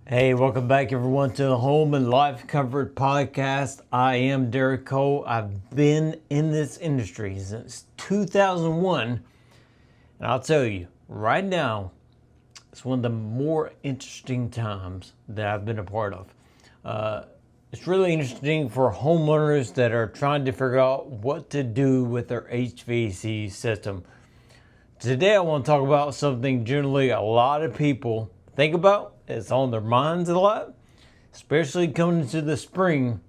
Hey, welcome back everyone to the Home and Life Comfort Podcast. I am Derek Cole. I've been in this industry since 2001. And I'll tell you, right now, it's one of the more interesting times that I've been a part of. It's really interesting for homeowners that are trying to figure out what to do with their HVAC system. Today I want to talk about something generally a lot of people think about. It's on their minds a lot, especially coming into the spring.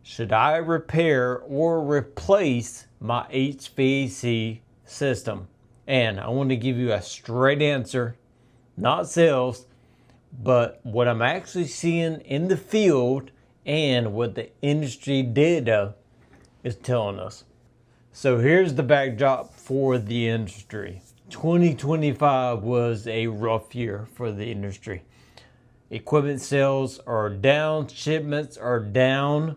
Should I repair or replace my HVAC system? And I want to give you a straight answer, not sales, but what I'm actually seeing in the field and what the industry data is telling us. So here's the backdrop for the industry. 2025 was a rough year for the industry. Equipment sales are down, shipments are down,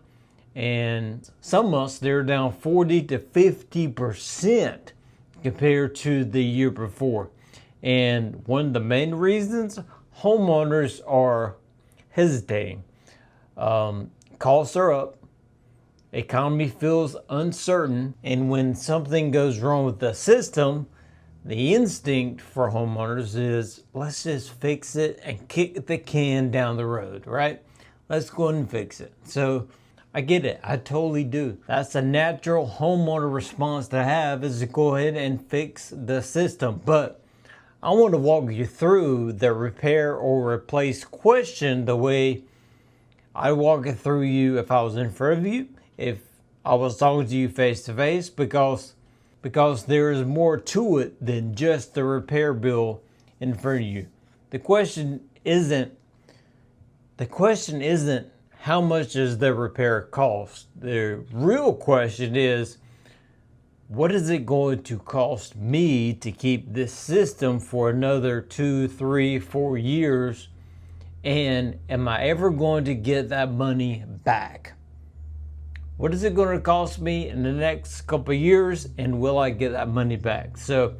and some months they're down 40 to 50% compared to the year before. And one of the main reasons, homeowners are hesitating. Costs are up. Economy feels uncertain, and when something goes wrong with the system, the instinct for homeowners is, let's just fix it and kick the can down the road, right? Let's go ahead and fix it. So I get it. I totally do. That's a natural homeowner response to have, is to go ahead and fix the system. But I want to walk you through the repair or replace question the way I walk it through you if I was in front of you, if I was talking to you face to face, because there is more to it than just the repair bill in front of you. The question isn't how much does the repair cost? The real question is, what is it going to cost me to keep this system for another 2, 3, 4 years? And am I ever going to get that money back? What is it going to cost me in the next couple of years, and will I get that money back? So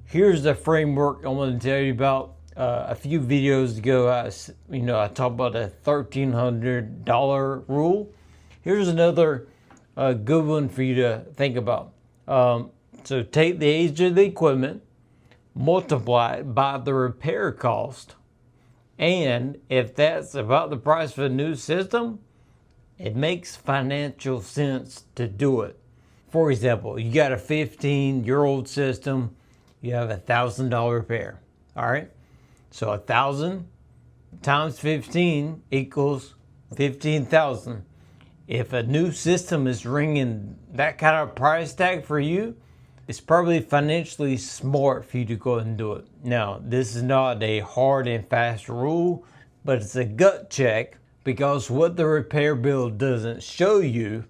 here's the framework I want to tell you about. A few videos ago, I talked about a $1,300 rule. Here's another good one for you to think about. So take the age of the equipment, multiply it by the repair cost, and if that's about the price of a new system, it makes financial sense to do it. For example, you got a 15-year-old system, you have $1,000 repair. All right, so 1,000 times 15 equals 15,000. If a new system is ringing that kind of price tag for you, it's probably financially smart for you to go ahead and do it. Now, this is not a hard and fast rule, but it's a gut check, because what the repair bill doesn't show you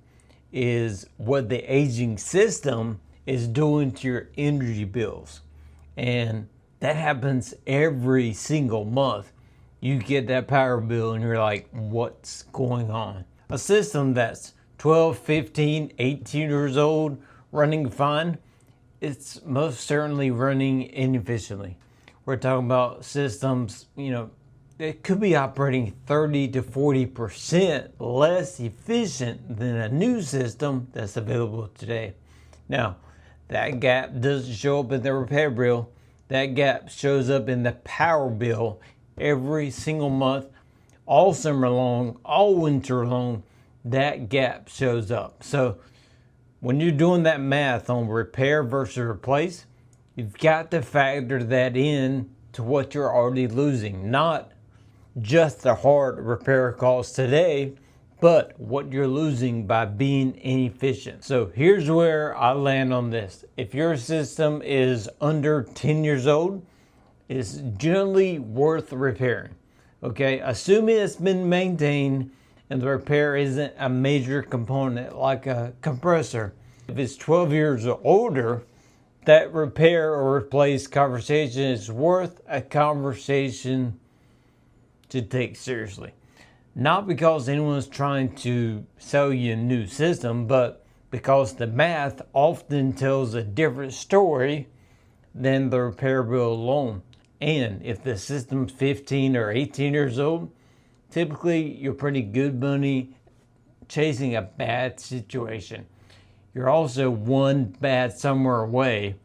is what the aging system is doing to your energy bills. And that happens every single month. You get that power bill and you're like, what's going on? A system that's 12, 15, 18 years old, running fine, it's most certainly running inefficiently. We're talking about systems, it could be operating 30 to 40% less efficient than a new system that's available today. Now, that gap doesn't show up in the repair bill. That gap shows up in the power bill every single month, all summer long, all winter long. That gap shows up. So when you're doing that math on repair versus replace, you've got to factor that in to what you're already losing. Not just the hard repair costs today, but what you're losing by being inefficient. So here's where I land on this. If your system is under 10 years old, it's generally worth repairing. Okay, assuming it's been maintained and the repair isn't a major component like a compressor. If it's 12 years or older, that repair or replace conversation is worth a conversation to take seriously. Not because anyone's trying to sell you a new system, but because the math often tells a different story than the repair bill alone. And if the system's 15 or 18 years old, typically you're pretty good money chasing a bad situation. You're also one bad summer away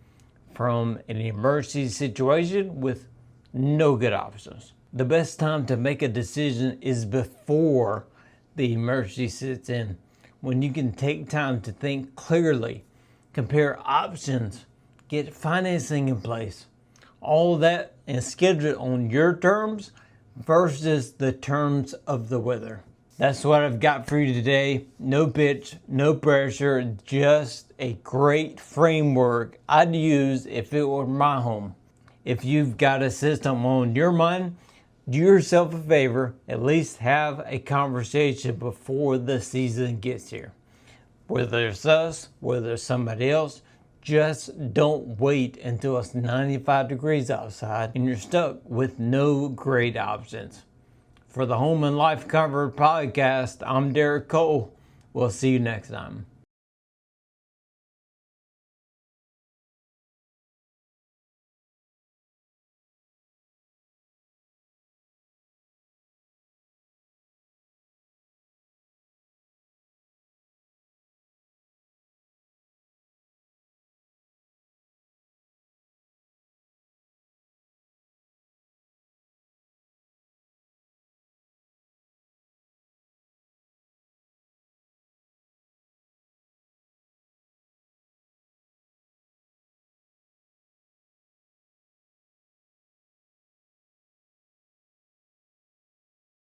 from an emergency situation with no good options. The best time to make a decision is before the emergency sits in, when you can take time to think clearly, compare options, get financing in place, all that, and schedule it on your terms versus the terms of the weather. That's what I've got for you today. No pitch, no pressure, just a great framework I'd use if it were my home. If you've got a system on your mind, do yourself a favor, at least have a conversation before the season gets here. Whether it's us, whether it's somebody else, just don't wait until it's 95 degrees outside and you're stuck with no great options. For the Home and Life Covered podcast, I'm Derek Cole. We'll see you next time.